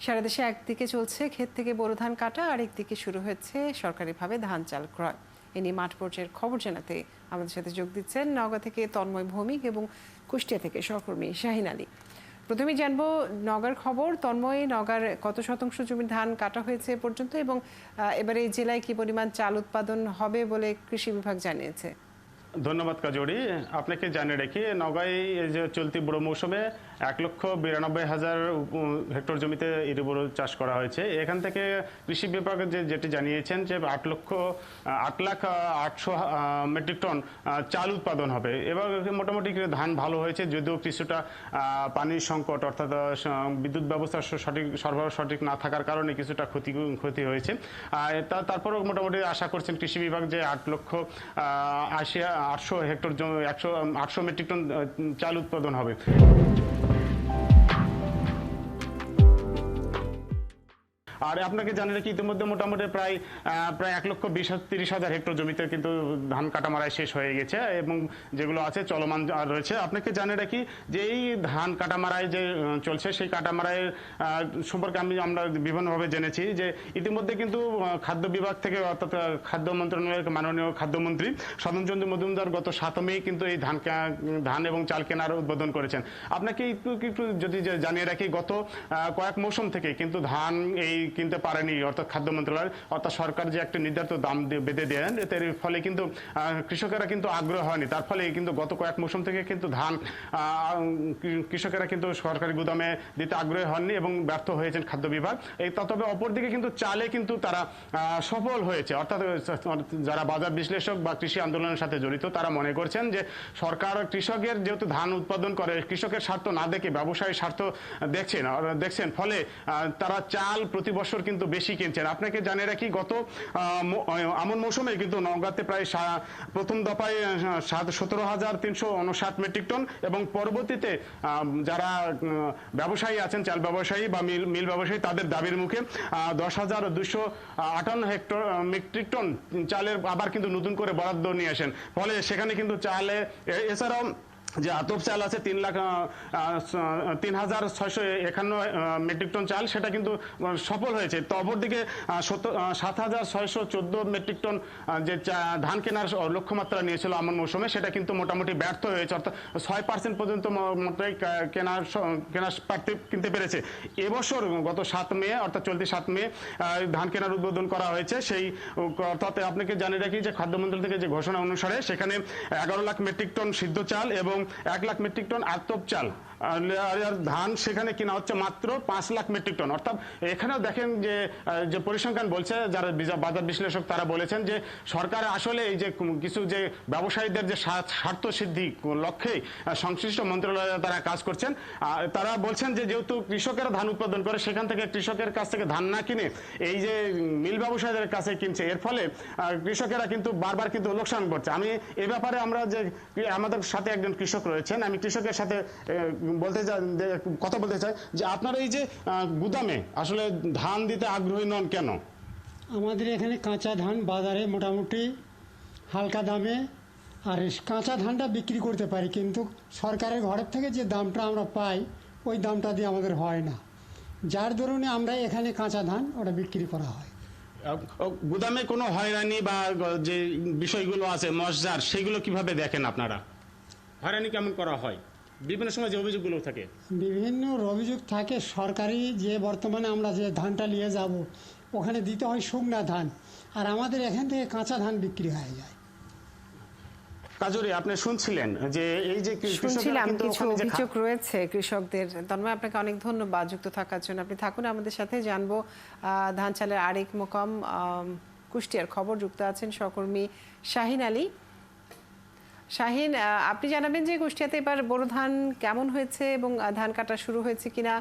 সারা দেশে একদিকে চলছে ক্ষেত থেকে বোরো ধান কাটা, আরেকদিকে শুরু হয়েছে সরকারিভাবে ধান চাল ক্রয়। এ নিয়ে মাঠ পর্যায়ের খবর জানাতে আমাদের সাথে যোগ দিচ্ছেন নওগাঁ থেকে তন্ময় ভৌমিক এবং কুষ্টিয়া থেকে সহকর্মী শাহিন আলী। প্রথমেই জানবো নওগাঁর খবর। তন্ময়, নওগাঁর কত শতাংশ জমির ধান কাটা হয়েছে এ পর্যন্ত, এবং এবারে এই জেলায় কি পরিমাণ চাল উৎপাদন হবে বলে কৃষি বিভাগ জানিয়েছে? ধন্যবাদ কাজরি। আপনাকে জানিয়ে রাখি, নওগাঁয় এই যে চলতি বুড়ো মৌসুমে 1,92,000 হেক্টর জমিতে ইরিবোরো চাষ করা হয়েছে। এখান থেকে কৃষি বিভাগ যেটি জানিয়েছেন যে 8,08,000 মেট্রিক টন চাল উৎপাদন হবে। এবার মোটামুটি ধান ভালো হয়েছে, যদিও কিছুটা পানির সংকট অর্থাৎ বিদ্যুৎ ব্যবস্থা সঠিক সরবরাহ সঠিক না থাকার কারণে কিছুটা ক্ষতি হয়েছে। তারপরেও মোটামুটি আশা করছেন কৃষি বিভাগ যে 8,80,000 হেক্টর জমি 800 মেট্রিক টন চাল উৎপাদন হবে। আর আপনাকে জানিয়ে রাখি, ইতিমধ্যে মোটামুটি প্রায় 1,20,000-30,000 হেক্টর জমিতে কিন্তু ধান কাটা মারাই শেষ হয়ে গেছে এবং যেগুলো আছে চলমান রয়েছে। আপনাকে জানিয়ে রাখি যে এই ধান কাটা মারাই যে চলছে, সেই কাটা মারাই সম্পর্কে আমরা বিভিন্নভাবে জেনেছি যে ইতিমধ্যে কিন্তু খাদ্য বিভাগ থেকে অর্থাৎ খাদ্য মন্ত্রণালয়ের মাননীয় খাদ্যমন্ত্রী সদনচন্দ্র মজুমদার গত 7 মে কিন্তু এই ধান এবং চাল কেনার উদ্বোধন করেছেন। আপনাকে একটু যদি জানিয়ে রাখি, গত কয়েক মৌসুম থেকে কিন্তু ধান এই কিনতে পারেনি অর্থাৎ খাদ্য মন্ত্রণালয়, অর্থাৎ সরকার যে একটা নির্ধারিত দাম বেঁধে দেন, এর ফলে কিন্তু কৃষকেরা কিন্তু আগ্রহ হয়নি। তার ফলে কিন্তু গত কয়েক মৌসুম থেকে কিন্তু ধান কৃষকেরা কিন্তু সরকারি গুদামে দিতে আগ্রহী হননি এবং ব্যর্থ হয়েছেন খাদ্য বিভাগ। তবে অপরদিকে কিন্তু চালে কিন্তু তারা সফল হয়েছে। অর্থাৎ যারা বাজার বিশ্লেষক বা কৃষি আন্দোলনের সাথে জড়িত, তারা মনে করছেন যে সরকার কৃষকের যেহেতু ধান উৎপাদন করে, কৃষকের স্বার্থ না দেখে ব্যবসায়ী স্বার্থ দেখছেন, ফলে তারা চাল প্রতি বছর কিন্তু বেশি কিনছেন। আপনাকে জানিয়ে রাখি, গত আমন মৌসুমে কিন্তু নওগাঁতে প্রায় প্রথম দফায় 17,359 মেট্রিক টন এবং পরবর্তীতে যারা ব্যবসায়ী আছেন, চাল ব্যবসায়ী বা মিল ব্যবসায়ী, তাদের দাবির মুখে 10,258 হেক্টর মেট্রিক টন চালের আবার কিন্তু নতুন করে বরাদ্দ নিয়ে আসেন। ফলে সেখানে কিন্তু চালে এছাড়াও যে আতপ চাল আছে 3,651 মেট্রিক টন চাল, সেটা কিন্তু সফল হয়েছে। তো অপরদিকে 7,614 মেট্রিক টন যে ধান কেনার লক্ষ্যমাত্রা নিয়েছিল আমন মৌসুমে, সেটা কিন্তু মোটামুটি ব্যর্থ হয়েছে। অর্থাৎ 6% পর্যন্ত মোটামুটি কেনার কিনতে পেরেছে। এবছর গত 7 মে অর্থাৎ চলতি 7 মে ধান কেনার উদ্বোধন করা হয়েছে। সেই অর্থাৎ আপনাকে জানিয়ে রাখি যে খাদ্য মন্ত্রণালয় থেকে যে ঘোষণা অনুসারে সেখানে 11 লাখ মেট্রিক টন সিদ্ধ চাল এবং 1 লাখ মেট্রিক টন আতপ চাল, ধান সেখানে কিনা হচ্ছে মাত্র 5 লাখ মেট্রিক টন। অর্থাৎ এখানেও দেখেন যে পরিসংখ্যান বলছে, যারা বাজার বিশ্লেষক তারা বলেছেন যে সরকার আসলে এই যে কিছু যে ব্যবসায়ীদের যে স্বার্থ সিদ্ধি লক্ষ্যে সংশ্লিষ্ট মন্ত্রণালয়ে তারা কাজ করছেন। তারা বলছেন যে যেহেতু কৃষকেরা ধান উৎপাদন করে, সেখান থেকে কৃষকের কাছ থেকে ধান না কিনে এই যে মিল ব্যবসায়ীদের কাছে কিনছে, এর ফলে কৃষকেরা কিন্তু বারবার কিন্তু লোকসান করছে। আমি এ ব্যাপারে আমরা যে আমাদের সাথে একজন কৃষক রয়েছেন, আমি কৃষকের সাথে কথা বলতে চাই যে আপনারা এই যে গুদামে আসলে ধান দিতে আগ্রহী নন কেন? আমাদের এখানে কাঁচা ধান বাজারে মোটামুটি হালকা দামে, আর কাঁচা ধানটা বিক্রি করতে পারি, কিন্তু সরকারের ঘরের থেকে যে দামটা আমরা পাই ওই দামটা দিয়ে আমাদের হয় না, যার দরুন আমরা এখানে কাঁচা ধান ওটা বিক্রি করা হয়। গুদামে কোনো হয়রানি বা যে বিষয়গুলো আছে মশজার, সেগুলো কিভাবে দেখেন আপনারা? হয়রানি কেমন করা হয়? বিভিন্ন সময় যে অভিযোগগুলো থাকে, বিভিন্ন অভিযোগ থাকে। সরকারি যে বর্তমানে আমরা যে ধানটা নিয়ে যাব, ওখানে দিতে হয় শুকনা ধান, আর আমাদের এখান থেকে কাঁচা ধান বিক্রি হয়ে যায়। কাজরি, আপনি শুনছিলেন যে এই যে শুনছিলাম কিছু অভিযোগ রয়েছে কৃষকদের। তন্ময়, আপনাকে অনেক ধন্যবাদ যুক্ত থাকার জন্য। আপনি থাকুন আমাদের সাথে, জানবো ধান চালের আরেক মোকাম কুষ্টিয়ার খবর। যুক্ত আছেন সহকর্মী শাহিন আলী। শাহিন, আপনি জানাবেন যে কুষ্টিয়াতে এবার বোরো ধান কেমন হয়েছে এবং ধান কাটা শুরু হয়েছে কিনা,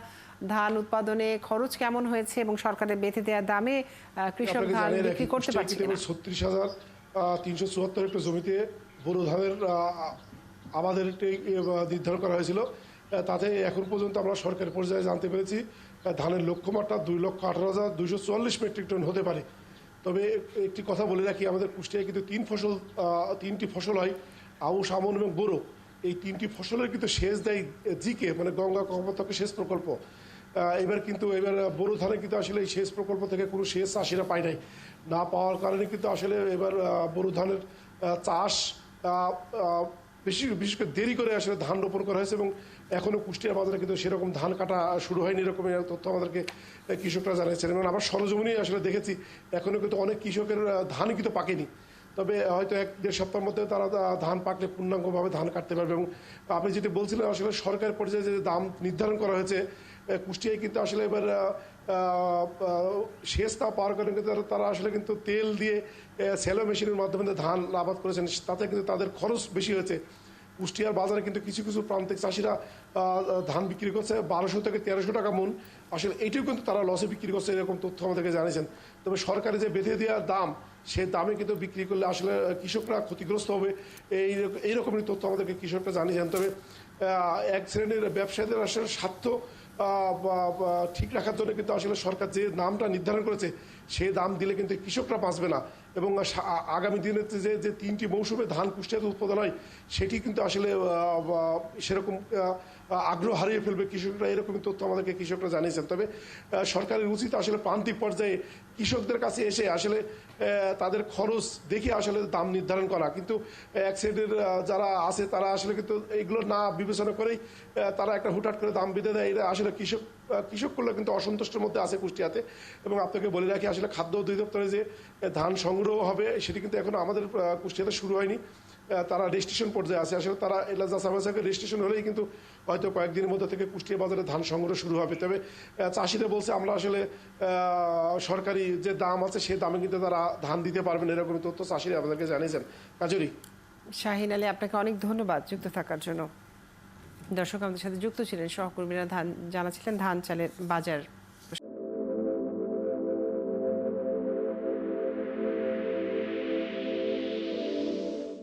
ধান উৎপাদনে খরচ কেমন হয়েছে এবং সরকারের বেঁধে দেওয়া দামে কৃষক ধান বিক্রি করতে পারছে কিনা? 36,374 হেক্টর জমিতে বোরো ধানের আমাদের নির্ধারণ করা হয়েছিল। তাতে এখন পর্যন্ত আমরা সরকার পর্যায়ে জানতে পেরেছি ধানের লক্ষ্যমাত্রা 2,18,244 মেট্রিক টন হতে পারে। তবে একটি কথা বলে রাখি, আমাদের কুষ্টিয়ায় কিন্তু তিনটি ফসল হয়, আউশ, আমন এবং বোরো। এই তিনটি ফসলের কিন্তু সেচ দেয় জিকে, মানে গঙ্গা কর্মতকে সেচ প্রকল্প। এবার বোরো ধানে কিন্তু আসলে এই সেচ প্রকল্প থেকে কোনো সেচ চাষিরা পায় নাই, না পাওয়ার কারণে কিন্তু আসলে এবার বোরো ধানের চাষ বিশেষ করে দেরি করে আসলে ধান রোপণ করা হয়েছে এবং এখনো কুষ্টিয়া বাজারে কিন্তু সেরকম ধান কাটা শুরু হয়নি, এরকমের তথ্য আমাদেরকে কৃষকরা জানিয়েছেন। এবং আমার সরজমিনে আসলে দেখেছি এখনো কিন্তু অনেক কৃষকের ধান কিন্তু পাকেনি, তবে হয়তো 1-1.5 সপ্তাহের মধ্যে তারা ধান পাকলে পূর্ণাঙ্গভাবে ধান কাটতে পারবে। এবং আপনি যেটি বলছিলেন আসলে সরকার পর্যায়ে যে দাম নির্ধারণ করা হয়েছে, কুষ্টিয়ায় কিন্তু আসলে এবার সেচ না পাওয়ার কারণে কিন্তু তারা আসলে কিন্তু তেল দিয়ে স্যালো মেশিনের মাধ্যমে ধান আবাদ করেছেন, তাতে কিন্তু তাদের খরচ বেশি হয়েছে। কুষ্টিয়ার বাজারে কিন্তু কিছু কিছু প্রান্তিক চাষিরা ধান বিক্রি করছে 1200 থেকে 1300 টাকা মন, আসলে এইটাও কিন্তু তারা লসে বিক্রি করছে, এরকম তথ্য আমাদেরকে জানিয়েছেন। তবে সরকারের যে বেঁধে দেওয়ার দাম, সে দামে কিন্তু বিক্রি করলে আসলে কৃষকরা ক্ষতিগ্রস্ত হবে, এইরকমই তথ্য আমাদেরকে কৃষকরা জানিয়েছেন। তবে এক শ্রেণীর ব্যবসায়ীদের আসলে স্বার্থ ঠিক রাখার জন্য কিন্তু আসলে সরকার যে দামটা নির্ধারণ করেছে সেই দাম দিলে কিন্তু কৃষকরা বাঁচবে না এবং আগামী দিনে যে 3টি মৌসুমে ধান কুষ্টিয়াতে উৎপাদন হয় সেটি কিন্তু আসলে সেরকম আগ্রহ হারিয়ে ফেলবে কৃষকরা, এরকম তথ্য আমাদেরকে কৃষকরা জানিয়েছেন। তবে সরকারের উচিত আসলে প্রান্তিক পর্যায়ে কৃষকদের কাছে এসে আসলে তাদের খরচ দেখে আসলে দাম নির্ধারণ করা, কিন্তু এক সাইডের যারা আছে তারা আসলে কিন্তু এগুলো না বিবেচনা করেই তারা একটা হুটহাট করে দাম বেঁধে দেয়। এটা আসলে কৃষকগুলো কিন্তু অসন্তুষ্টের মধ্যে আছে কুষ্টিয়াতে। এবং আপনাকে বলে রাখি আসলে খাদ্য অধিদপ্তরে যে ধান সংগ্রহ হবে সেটি কিন্তু এখনো আমাদের কুষ্টিয়াতে শুরু হয়নি, তারা রেজিস্ট্রেশন পর্যায়ে আছে। আসলে তারা এলাজা সামাসাকে রেজিস্ট্রেশন হলেই কিন্তু হয়তো কয়েকদিনের মধ্যে থেকে কুষ্টিয়া বাজারে ধান সংগ্রহ শুরু হবে। তবে চাষিরা বলছে আমরা আসলে সরকারি যে দাম আছে সেই দামে কিন্তু তারা ধান দিতে পারবেন, এরকম তথ্য চাষিরা আমাদেরকে জানিয়েছেন। কাজরি শাহিন আলী, আপনাকে অনেক ধন্যবাদ যুক্ত থাকার জন্য। দর্শক আমাদের সাথে যুক্ত ছিলেন সহকর্মীরা, জানাচ্ছিলেন ধান চালের বাজার